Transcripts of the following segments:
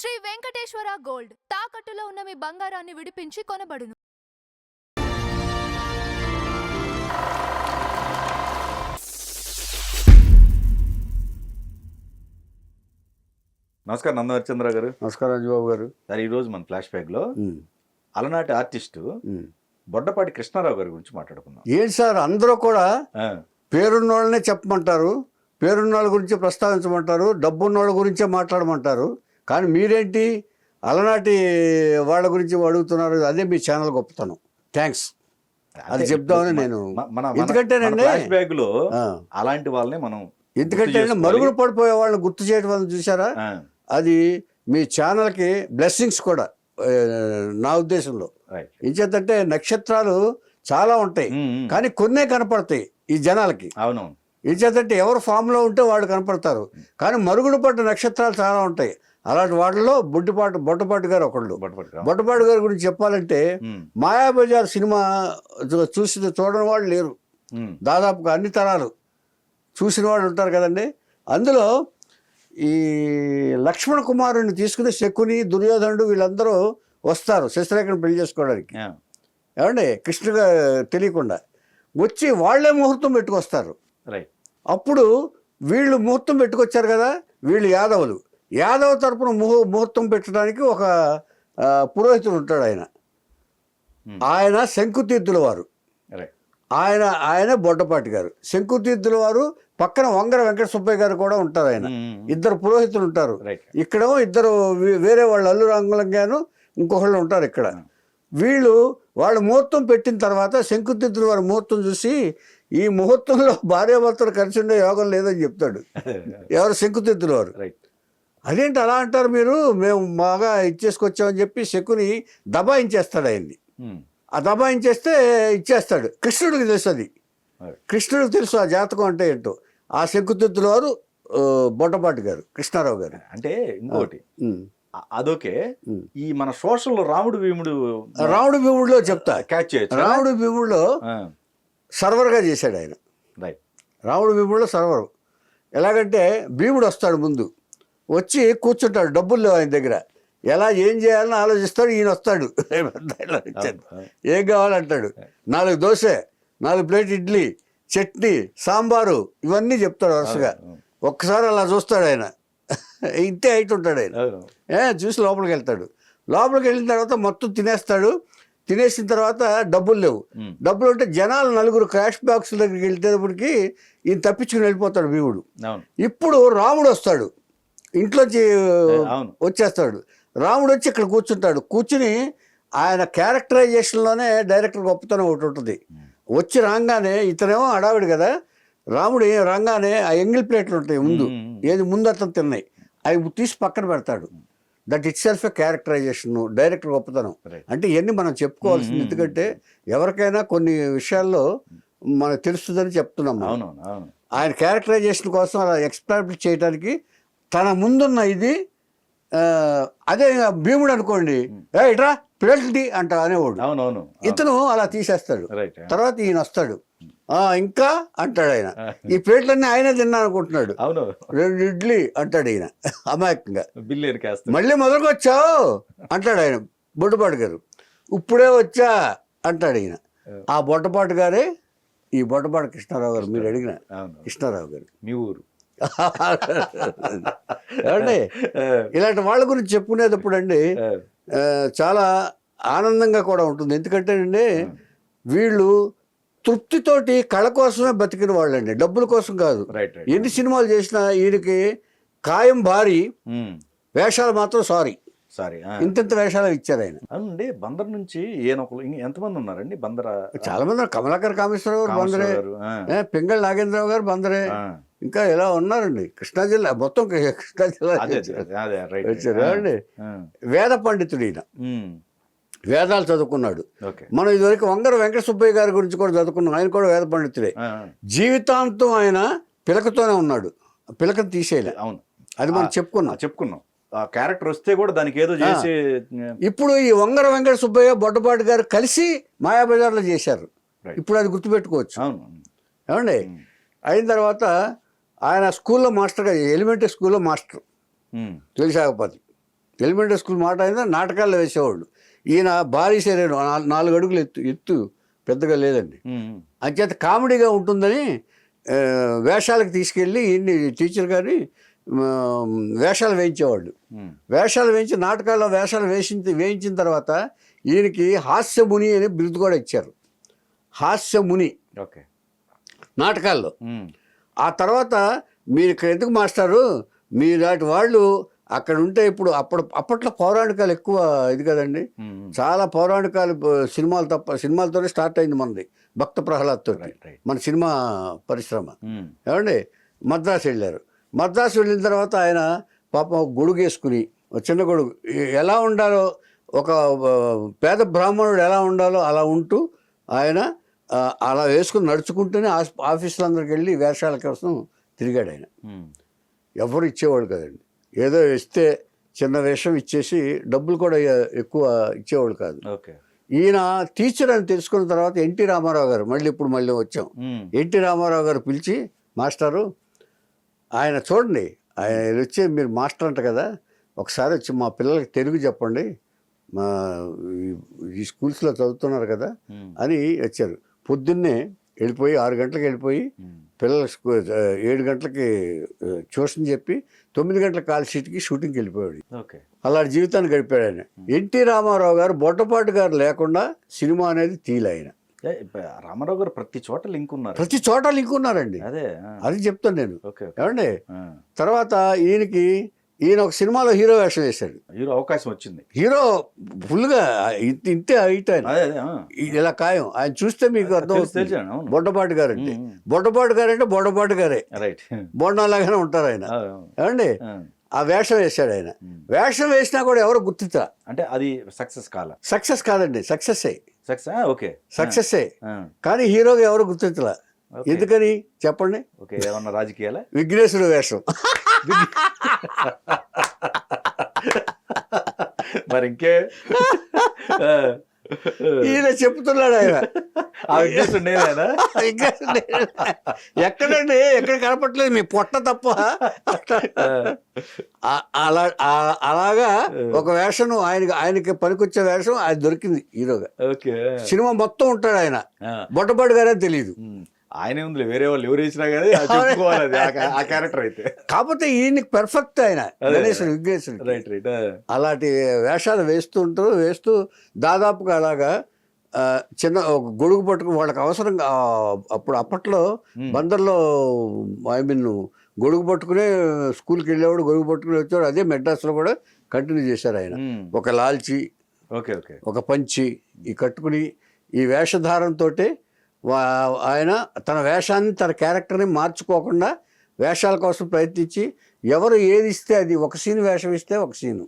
Shri Venkateswara gold తాకట్టులో ఉన్న మీ బంగారాన్ని విడిపించి కొనబడును. నమస్కారం నందవరచంద్ర గారు. నమస్కారం అంజబాబు గారు. సార్ ఈరోజు మన ఫ్లాష్ బ్యాక్లో అలనాటి ఆర్టిస్టు బొడ్డపాటి కృష్ణారావు గారి గురించి మాట్లాడుకుందాం. ఏంటి సార్ అందరూ కూడా పేరున్న వాళ్ళనే చెప్పమంటారు, పేరున్న వాళ్ళ గురించి ప్రస్తావించమంటారు, డబ్బున్న వాళ్ళ గురించే మాట్లాడమంటారు. కానీ మీరేంటి అలనాటి వాళ్ళ గురించి అడుగుతున్నారు? అదే మీ ఛానల్ గొప్పతనం. థ్యాంక్స్, అది చెప్దామని నేను. ఎందుకంటేనండి ఫ్లాష్ బ్యాక్ లో అలాంటి వాళ్ళని మనం ఎందుకంటే మరుగున పడిపోయే వాళ్ళని గుర్తు చేయడం వల్ల చూసారా, అది మీ ఛానల్కి బ్లెస్సింగ్స్ కూడా నా ఉద్దేశంలో. ఇంచేతంటే నక్షత్రాలు చాలా ఉంటాయి కానీ కొన్నే కనపడతాయి ఈ జనాలకి. అవునవును. ఇంచేతంటే ఎవరు ఫామ్లో ఉంటే వాళ్ళు కనపడతారు, కానీ మరుగున పడ్డ నక్షత్రాలు చాలా ఉంటాయి. అలాంటి వాటిలో బొడ్డపాటి గారు ఒకళ్ళు. బొడ్డపాటి గారి గురించి చెప్పాలంటే మాయాబజార్ సినిమా చూడని వాళ్ళు లేరు. దాదాపుగా అన్ని తరాలు చూసిన వాళ్ళు ఉంటారు కదండి. అందులో ఈ లక్ష్మణ కుమారుని తీసుకుని శకుని, దుర్యోధనుడు వీళ్ళందరూ వస్తారు శశిరేఖను పెళ్లి చేసుకోవడానికి. ఏమండి కృష్ణుగా తెలియకుండా వచ్చి వాళ్లే ముహూర్తం పెట్టుకొస్తారు. అప్పుడు వీళ్ళు ముహూర్తం పెట్టుకొచ్చారు కదా, వీళ్ళు యాదవ తరపున ముహూర్తం పెట్టడానికి ఒక పురోహితుడు ఉంటాడు. ఆయన శంకుతీర్థుల వారు. ఆయన బొడ్డపాటి గారు. శంకుతీర్థుల వారు పక్కన వంగర వెంకట సుబ్బయ్య గారు కూడా ఉంటారు. ఆయన ఇద్దరు పురోహితులు ఉంటారు. ఇక్కడేమో ఇద్దరు వేరే వాళ్ళు అల్లు రంగులంగాను ఇంకొకళ్ళు ఉంటారు ఇక్కడ. వాళ్ళు ముహూర్తం పెట్టిన తర్వాత శంకుతీర్థుల వారి ముహూర్తం చూసి ఈ ముహూర్తంలో భార్యాభర్తలు కలిసి ఉండే యోగం లేదని చెప్తాడు. ఎవరు? శంకుతీర్థుల వారు. అదేంటి అలా అంటారు మీరు, మేము బాగా ఇచ్చేసుకొచ్చామని చెప్పి శకుని దబాయించేస్తాడు ఆయన్ని. ఆ దబాయించేస్తే ఇచ్చేస్తాడు. కృష్ణుడికి తెలుసు, అది కృష్ణుడికి తెలుసు ఆ జాతకం అంటే ఏంటో. ఆ శంకుతీర్థుల వారు బొడ్డపాటి గారు, కృష్ణారావు గారు. అంటే ఇంకోటి అదొకే ఈ మన సోషల్ రాముడు భీముడులో చెప్తా క్యాచ్ చేయొచ్చు. రాముడు భీముడులో సర్వర్గా చేశాడు ఆయన. రాముడు భీముడులో సర్వర్ ఎలాగంటే భీముడు వస్తాడు, ముందు వచ్చి కూర్చుంటాడు, డబ్బులు లేవు ఆయన దగ్గర, ఏం చేయాలని ఆలోచిస్తాడు. ఈయన వస్తాడు, ఏం కావాలంటాడు, 4 దోశ, 4 ప్లేట్ ఇడ్లీ, చట్నీ, సాంబారు, ఇవన్నీ చెప్తాడు వరుసగా. ఒక్కసారి అలా చూస్తాడు ఆయన, ఇంతే హైట్ ఉంటాడు ఆయన. చూసి లోపలికి వెళ్తాడు. లోపలికి వెళ్ళిన తర్వాత మొత్తం తినేస్తాడు. తినేసిన తర్వాత డబ్బులు లేవు. డబ్బులు ఉంటే జనాలు 4 క్యాష్ బాక్స్ దగ్గరికి వెళ్తేటప్పటికి ఈయన తప్పించుకుని వెళ్ళిపోతాడు భీముడు. ఇప్పుడు రాముడు వస్తాడు, ఇంట్లోంచి వచ్చేస్తాడు. రాముడు వచ్చి ఇక్కడ కూర్చుంటాడు. కూర్చుని ఆయన క్యారెక్టరైజేషన్లోనే డైరెక్టర్ గొప్పతనం ఒకటి ఉంటుంది. వచ్చి రాగానే ఇతనేమో హడావిడి కదా, రాముడు రాగానే ఆ ఎంగిల్ ప్లేట్లు ఉంటాయి ముందు అతను తిన్నాయి, అవి తీసి పక్కన పెడతాడు. That itself a characterisation, director గొప్పతనం. అంటే ఇవన్నీ మనం చెప్పుకోవాల్సింది, ఎందుకంటే ఎవరికైనా కొన్ని విషయాల్లో మనకు తెలుస్తుందని చెప్తున్నాం. ఆయన క్యారెక్టరైజేషన్ కోసం అలా ఎక్స్ప్లాయిట్ చేయడానికి తన ముందున్న ఇది. అదే భీముడు అనుకోండి, ఇట్రా ప్లేట్లీ అంట అనేవాడు. ఇతను అలా తీసేస్తాడు. తర్వాత ఈయన వస్తాడు, ఇంకా అంటాడు ఆయన. ఈ ప్లేట్లన్నీ ఆయనే తిన్నా అనుకుంటున్నాడు. 2 ఇడ్లీ అంటాడు ఈయన అమాయకంగా. మళ్ళీ మొదలుకు వచ్చావు అంటాడు ఆయన బొడ్డపాటి గారు. ఇప్పుడే వచ్చా అంటాడు ఈయన. ఆ బొడ్డపాటి గారే ఈ బొడ్డపాటి కృష్ణారావు గారు. మీరు అడిగిన కృష్ణారావు గారు మీ ఊరు. ఏమండి ఇలాంటి వాళ్ళ గురించి చెప్పుకునేటప్పుడు అండి చాలా ఆనందంగా కూడా ఉంటుంది. ఎందుకంటే అండి వీళ్ళు తృప్తితోటి కళ కోసమే బతికిన వాళ్ళండి, డబ్బుల కోసం కాదు. ఎన్ని సినిమాలు చేసినా ఈయనకి ఖాయం భారీ, వేషాలు మాత్రం సారీ ఇంత వేషాలు ఇచ్చారు ఆయన. అవునండి. బందర్ నుంచి ఎంతమంది ఉన్నారండి? చాలా మంది. కమలాకర్ కామేశ్వరరావు గారు బందరే, పింగళ నాగేంద్రరావు గారు బందరే, ఇంకా ఇలా ఉన్నారండి. కృష్ణా జిల్లా మొత్తం కృష్ణా జిల్లా వచ్చారు అండి. వేద పండితుడు ఈయన, వేదాలు చదువుకున్నాడు. మనం ఇదివరకు వంగర వెంకట సుబ్బయ్య గారి గురించి కూడా చదువుకున్నాం. ఆయన కూడా వేద పండితుడే. జీవితాంతం ఆయన పిలకతోనే ఉన్నాడు, పిలకను తీసేయలే. అవును, అది మనం చెప్పుకున్నాం. క్యారెక్టర్ వస్తే కూడా దానికి ఏదో చేసి. ఇప్పుడు ఈ వంగర వెంకట సుబ్బయ్య బొడ్డపాటి గారు కలిసి మాయాబజార్లో చేశారు. ఇప్పుడు అది గుర్తుపెట్టుకోవచ్చు. ఏమండి అయిన తర్వాత ఆయన స్కూల్లో మాస్టర్గా, ఎలిమెంటరీ స్కూల్లో మాస్టర్, తొలిసాగపతి. ఎలిమెంటరీ స్కూల్ మాట అయినా నాటకాల్లో వేసేవాళ్ళు. ఈయన భారీ శరీరం 4 అడుగులు ఎత్తు పెద్దగా లేదండి. అంచేత కామెడీగా ఉంటుందని వేషాలకు తీసుకెళ్ళి ఈయన్ని టీచర్ గారిని వేషాలు వేయించేవాళ్ళు. వేషాలు వేయించి నాటకాల్లో వేషాలు వేయించిన తర్వాత ఈయనకి హాస్యముని అని బిరుదు కూడా ఇచ్చారు. హాస్యముని ఓకే నాటకాల్లో. ఆ తర్వాత మీరు ఇక్కడ ఎందుకు మాస్టారు, మీలాంటి వాళ్ళు అక్కడ ఉంటే ఇప్పుడు అప్పట్లో పౌరాణికాలు ఎక్కువ ఇది కదండి, చాలా పౌరాణికాలు సినిమాలు సినిమాలతోనే స్టార్ట్ అయింది మనది. భక్త ప్రహ్లాద్తో మన సినిమా పరిశ్రమ. ఏమండి మద్రాసు వెళ్ళారు. మద్రాసు వెళ్ళిన తర్వాత ఆయన పాపం గొడుగు వేసుకుని, చిన్న గొడుగు ఎలా ఉండాలో, ఒక పేద బ్రాహ్మణుడు ఎలా ఉండాలో అలా ఉంటూ ఆయన అలా వేసుకుని నడుచుకుంటూనే ఆఫీసులందరికి వెళ్ళి వేషాల కోసం తిరిగాడు ఆయన. ఎవరు ఇచ్చేవాడు కదండి, ఏదో ఇస్తే చిన్న వేషం ఇచ్చేసి డబ్బులు కూడా ఎక్కువ ఇచ్చేవాళ్ళు కాదు. ఈయన టీచర్ అని తెలుసుకున్న తర్వాత ఎన్టీ రామారావు గారు మళ్ళీ వచ్చాం. ఎన్టీ రామారావు గారు పిలిచి, మాస్టారు ఆయన చూడండి, ఆయన వచ్చి మీరు మాస్టర్ అంట కదా, ఒకసారి వచ్చి మా పిల్లలకి తెలుగు చెప్పండి, మా ఈ స్కూల్స్లో చదువుతున్నారు కదా అని వచ్చారు. పొద్దున్నే వెళ్ళిపోయి 6 గంటలకు వెళ్ళిపోయి పిల్లల 7 గంటలకి ట్యూషన్ చెప్పి 9 గంటల కాల్ షీట్కి షూటింగ్కి వెళ్ళిపోయాడు. అలాంటి జీవితాన్ని గడిపాడు ఆయన. ఎన్టీ రామారావు గారు బొట్టపాటి గారు లేకుండా సినిమా అనేది తీయలే. రామారావు గారు ప్రతి చోట లింక్ ఉన్నారండి. అది చెప్తాను నేను. ఏమండి తర్వాత ఈయన ఒక సినిమాలో హీరో వేషం వేశాడు. అవకాశం వచ్చింది. హీరో ఫుల్గా ఇంతే హైట్ ఆయన, ఇలా ఖాయం. ఆయన చూస్తే మీకు అర్థం అవుతుంది బొడ్డపాటి గారు అంటే. బొడ్డపాటి గారే, బొండాలాగానే ఉంటారు ఆయన. ఏమండి ఆ వేషం వేశాడు ఆయన. వేషం వేసినా కూడా ఎవరు గుర్తించా. అంటే అది సక్సెస్ కాదండి, సక్సెస్ కానీ హీరోగా ఎవరు గుర్తించలా. ఎందుకని చెప్పండి? ఏమన్నా రాజకీయాల విఘ్నేశ్వరుడు వేషం. మరి ఇంకే ఈయన చెప్తున్నాడు ఆయన ఎక్కడండి, ఎక్కడ కనపట్లేదు మీ పొట్ట తప్ప. అలాగా ఒక వేషం ఆయనకి పనికొచ్చే వేషం ఆయన దొరికింది హీరోగా. సినిమా మొత్తం ఉంటాడు ఆయన. బొట్టపాటి గారే తెలియదు. ఆయన ఉంది, వేరే వాళ్ళు ఎవరు ఇచ్చినా కానీ ఆ క్యారెక్టర్ అయితే. కాకపోతే ఈయనకి పర్ఫెక్ట్ ఆయన విఘ్నేశ్వరుడు. అలాంటి వేషాలు వేస్తూ దాదాపుగా అలాగా చిన్న ఒక గొడుగు పట్టుకుని వాళ్ళకి అవసరంగా అప్పట్లో బందర్లో గొడుగు పట్టుకునే స్కూల్కి వెళ్ళేవాడు, గొడుగు పట్టుకుని వచ్చేవాడు. అదే మెడ్రాస్లో కూడా కంటిన్యూ చేశారు ఆయన. ఒక లాల్చి, ఒక పంచి ఈ కట్టుకుని ఈ వేషధారంతో ఆయన తన వేషాన్ని, తన క్యారెక్టర్ని మార్చుకోకుండా వేషాల కోసం ప్రయత్నించి ఎవరు ఏది ఇస్తే అది, ఒక సీన్ వేషం ఇస్తే ఒక సీను,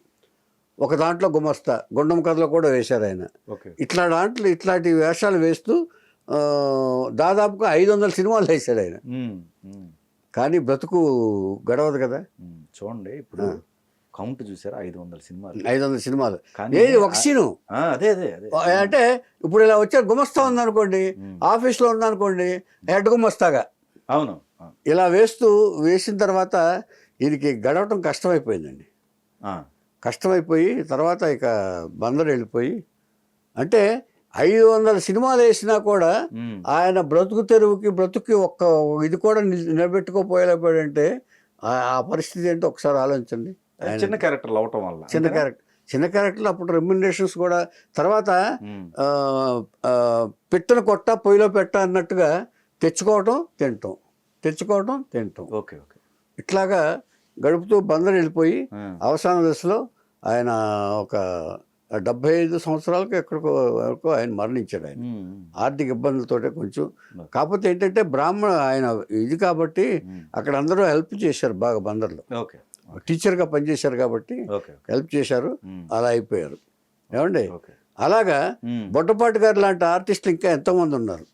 ఒక దాంట్లో గుమస్తా, గుండం కథలో కూడా వేశారు ఆయన. ఇట్లాంటి వేషాలు వేస్తూ దాదాపుగా 500 సినిమాలు వేశాడు ఆయన. కానీ బ్రతుకు గడవదు కదా. చూడండి ఇప్పుడు కౌంట్ చూసారా, 500 సినిమాలు ఏది ఒక సీను. అదే అంటే ఇప్పుడు ఇలా వచ్చే గుమస్తా ఉందనుకోండి, ఆఫీస్లో ఉందనుకోండి, హెడ్ గుమస్తాగా అవును ఇలా వేసిన తర్వాత వీరికి గడవటం కష్టమైపోయిందండి. కష్టమైపోయి తర్వాత ఇక బందరు వెళ్ళిపోయి, అంటే 500 సినిమాలు వేసినా కూడా ఆయన బ్రతుక్కి ఒక్క ఇది కూడా నిలబెట్టుకోపోయేలాపోయాడంటే ఆ పరిస్థితి ఏంటో ఒకసారి ఆలోచించండి. చిన్న క్యారెక్టర్లు అవటం వల్ల, చిన్న క్యారెక్టర్లు అప్పుడు రెమ్యునరేషన్స్ కూడా. తర్వాత పిట్టను కొట్ట పొయ్యిలో పెట్ట అన్నట్టుగా తెచ్చుకోవటం తింటాం ఇట్లాగా గడుపుతూ బందరు వెళ్ళిపోయి అవసాన దశలో ఆయన ఒక 75 సంవత్సరాలకు ఎక్కడికో వరకు ఆయన మరణించాడు. ఆయన ఆర్థిక ఇబ్బందులతో కొంచెం. కాకపోతే ఏంటంటే ఆయన ఇది కాబట్టి అక్కడ అందరూ హెల్ప్ చేశారు బాగా. బందర్లో టీచర్గా పనిచేశారు కాబట్టి హెల్ప్ చేశారు. అలా అయిపోయారు. ఏమండి అలాగా బొట్టపాటి గారు లాంటి ఆర్టిస్టులు ఇంకా ఎంతోమంది ఉన్నారు.